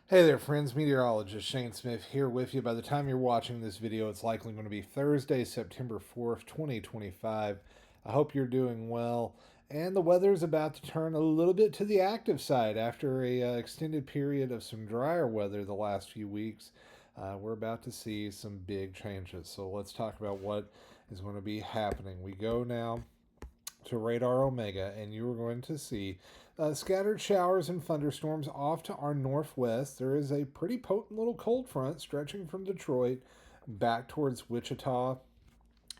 Hey there, friends. Meteorologist Shane Smith here with you. By the time you're watching this video, it's likely going to be Thursday, September 4th, 2025. I hope you're doing well. And the weather is about to turn a little bit to the active side after a extended period of some drier weather the last few weeks. We're about to see some big changes. So let's talk about what is going to be happening. We go now to radar omega, and you are going to see scattered showers and thunderstorms off to our northwest. There is a pretty potent little cold front stretching from Detroit back towards Wichita,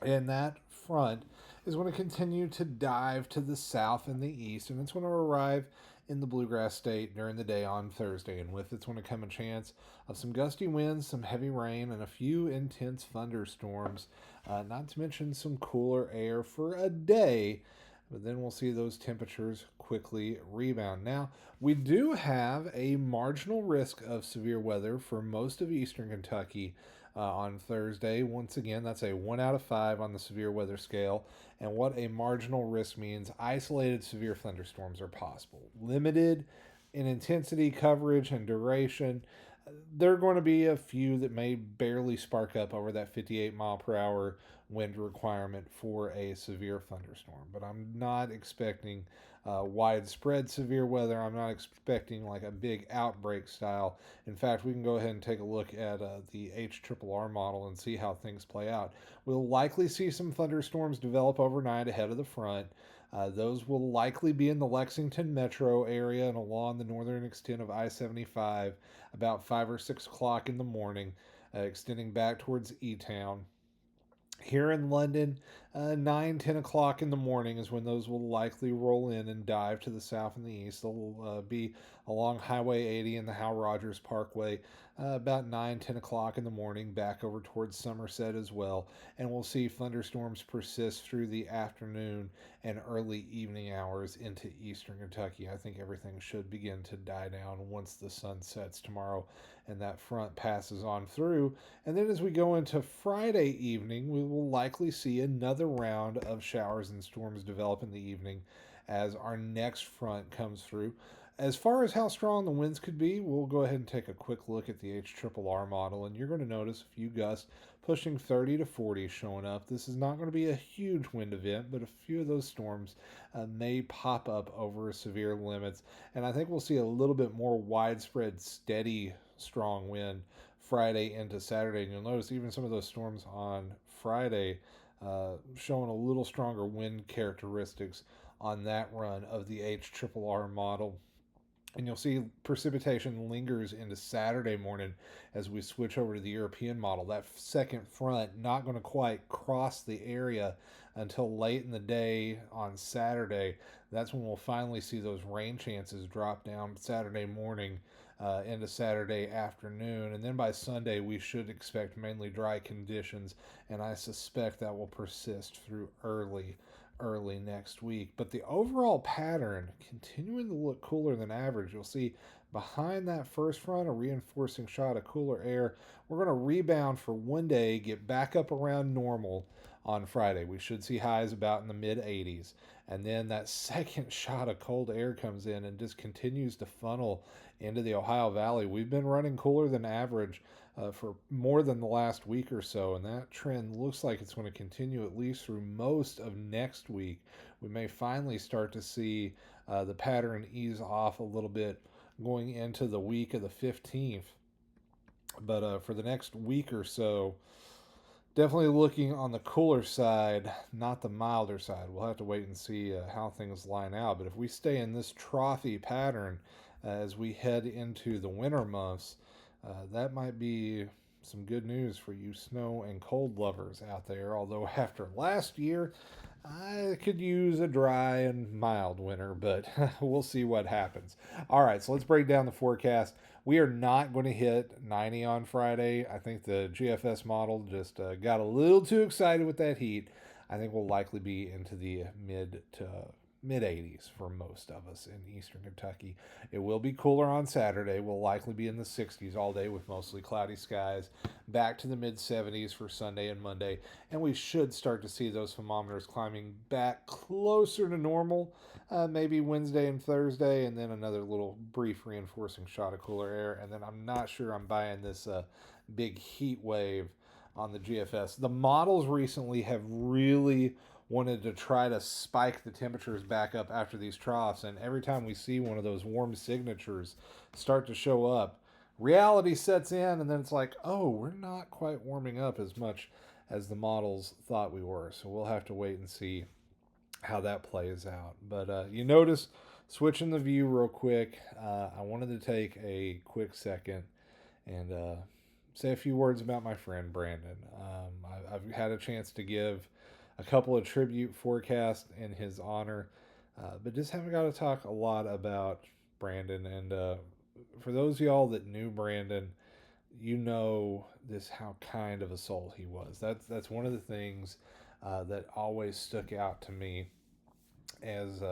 and that front is going to continue to dive to the south and the east, and it's going to arrive in the Bluegrass state during the day on Thursday. And with it's going to come a chance of some gusty winds, some heavy rain, and a few intense thunderstorms, not to mention some cooler air for a day. But then we'll see those temperatures quickly rebound. Now, we do have a marginal risk of severe weather for most of eastern Kentucky on Thursday. Once again, that's a 1 out of 5 on the severe weather scale. And what a marginal risk means, isolated severe thunderstorms are possible. Limited in intensity, coverage, and duration. There are going to be a few that may barely spark up over that 58 mile per hour wind requirement for a severe thunderstorm. But I'm not expecting widespread severe weather. I'm not expecting like a big outbreak style. In fact, we can go ahead and take a look at the HRRR model and see how things play out. We'll likely see some thunderstorms develop overnight ahead of the front. Those will likely be in the Lexington metro area and along the northern extent of I 75 about 5 or 6 o'clock in the morning, extending back towards E Town. Here in London, 9, 10 o'clock in the morning is when those will likely roll in and dive to the south and the east. They'll be along Highway 80 and the Hal Rogers Parkway about 9, 10 o'clock in the morning, back over towards Somerset as well. And we'll see thunderstorms persist through the afternoon and early evening hours into eastern Kentucky. I think everything should begin to die down once the sun sets tomorrow and that front passes on through. And then as we go into Friday evening, we will likely see another round of showers and storms develop in the evening as our next front comes through. As far as how strong the winds could be, we'll go ahead and take a quick look at the HRRR model, and you're going to notice a few gusts pushing 30 to 40 showing up. This is not going to be a huge wind event, but a few of those storms may pop up over severe limits, and I think we'll see a little bit more widespread, steady, strong wind Friday into Saturday. And you'll notice even some of those storms on Friday showing a little stronger wind characteristics on that run of the HRRR model. And you'll see precipitation lingers into Saturday morning as we switch over to the European model. That second front not going to quite cross the area until late in the day on Saturday. That's when we'll finally see those rain chances drop down Saturday morning into Saturday afternoon. And then by Sunday, we should expect mainly dry conditions, and I suspect that will persist through early next week. But the overall pattern continuing to look cooler than average. You'll see behind that first front a reinforcing shot of cooler air. We're going to rebound for one day, get back up around normal on Friday. We should see highs about in the mid 80s. And then that second shot of cold air comes in and just continues to funnel into the Ohio Valley. We've been running cooler than average for more than the last week or so, and that trend looks like it's going to continue at least through most of next week. We may finally start to see the pattern ease off a little bit going into the week of the 15th. But for the next week or so, definitely looking on the cooler side, not the milder side. We'll have to wait and see how things line out. But if we stay in this trophy pattern as we head into the winter months, that might be some good news for you snow and cold lovers out there. Although after last year, I could use a dry and mild winter, but we'll see what happens. All right, so let's break down the forecast. We are not going to hit 90 on Friday. I think the GFS model just got a little too excited with that heat. I think we'll likely be into the mid to mid 80s for most of us in eastern Kentucky. It will be cooler on Saturday. We'll likely be in the 60s all day with mostly cloudy skies. Back to the mid 70s for Sunday and Monday. And we should start to see those thermometers climbing back closer to normal, maybe Wednesday and Thursday, and then another little brief reinforcing shot of cooler air. And then I'm not sure I'm buying this big heat wave on the GFS. The models recently have really wanted to try to spike the temperatures back up after these troughs, and every time we see one of those warm signatures start to show up, reality sets in, and then it's like, oh, we're not quite warming up as much as the models thought we were. So we'll have to wait and see how that plays out. But you notice, switching the view real quick, I wanted to take a quick second and say a few words about my friend Brandon. I've had a chance to give a couple of tribute forecasts in his honor, but just haven't got to talk a lot about Brandon. And for those of y'all that knew Brandon, you know this how kind of a soul he was. That's one of the things that always stuck out to me as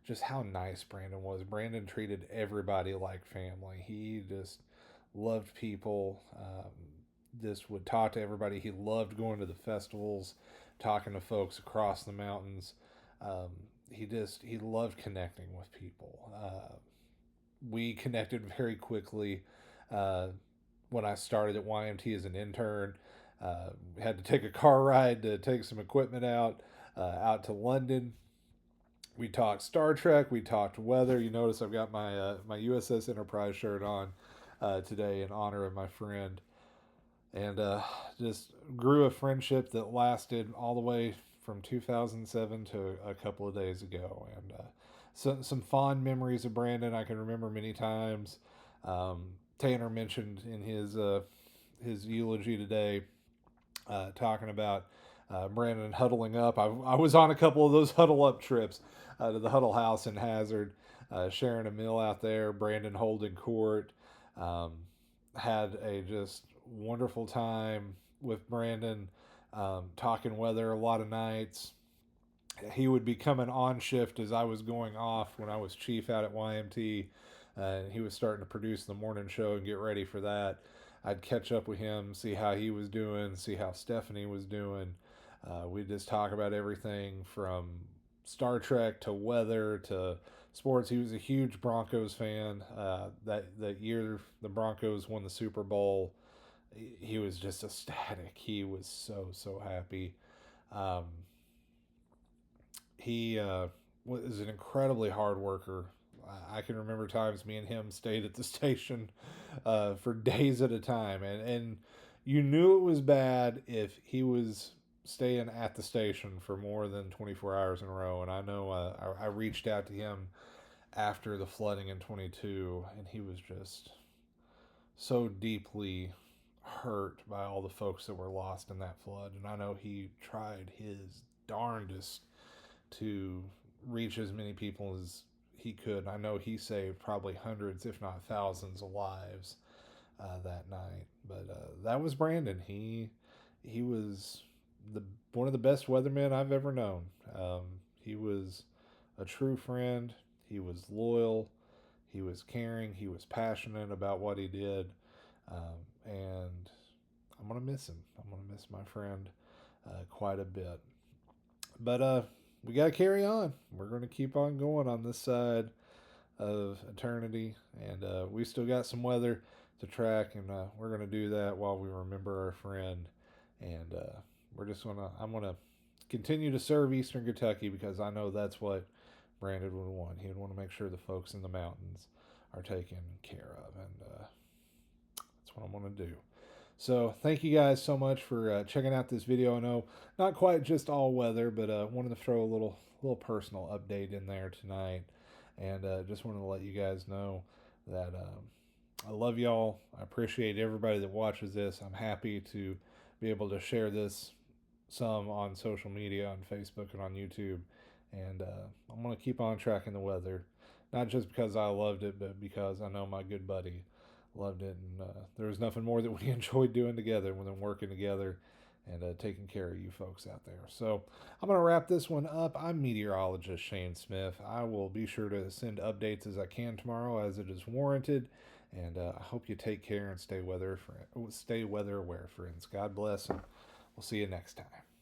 just how nice Brandon was. Brandon treated everybody like family. He just loved people. Just would talk to everybody. He loved going to the festivals, talking to folks across the mountains. He loved connecting with people. We connected very quickly when I started at YMT as an intern. Had to take a car ride to take some equipment out to London. We talked Star Trek. We talked weather. You notice I've got my USS Enterprise shirt on today in honor of my friend. And just grew a friendship that lasted all the way from 2007 to a couple of days ago. And some fond memories of Brandon I can remember many times. Tanner mentioned in his eulogy today, talking about Brandon huddling up. I was on a couple of those huddle up trips to the Huddle House in Hazard, sharing a meal out there. Brandon holding court. Had a just wonderful time with Brandon, talking weather a lot of nights. He would be coming on shift as I was going off when I was chief out at YMT. He was starting to produce the morning show and get ready for that. I'd catch up with him, see how he was doing, see how Stephanie was doing. We'd just talk about everything from Star Trek to weather to sports. He was a huge Broncos fan. That year the Broncos won the Super Bowl, he was just ecstatic. He was so happy. He was an incredibly hard worker. I can remember times me and him stayed at the station for days at a time, and you knew it was bad if he was staying at the station for more than 24 hours in a row. And I know I reached out to him after the flooding in 22, and he was just so deeply hurt by all the folks that were lost in that flood. And I know he tried his darndest to reach as many people as he could. I know he saved probably hundreds, if not thousands, of lives that night. But that was Brandon. He was one of the best weathermen I've ever known. He was a true friend. He was loyal. He was caring. He was passionate about what he did. And I'm going to miss him. I'm going to miss my friend quite a bit. But we got to carry on. We're going to keep on going on this side of eternity. And we still got some weather to track. And we're going to do that while we remember our friend. And I'm going to continue to serve Eastern Kentucky because I know that's what Brandon would want. He would want to make sure the folks in the mountains are taken care of. And that's what I'm going to do. So thank you guys so much for checking out this video. I know not quite just all weather, but wanted to throw a little personal update in there tonight. And just wanted to let you guys know that I love y'all. I appreciate everybody that watches this. I'm happy to be able to share this some on social media, on Facebook and on YouTube. And I'm going to keep on tracking the weather. Not just because I loved it, but because I know my good buddy loved it. And there was nothing more that we enjoyed doing together than working together and taking care of you folks out there. So I'm going to wrap this one up. I'm meteorologist Shane Smith. I will be sure to send updates as I can tomorrow as it is warranted. And I hope you take care and stay weather aware, friends. God bless, and we'll see you next time.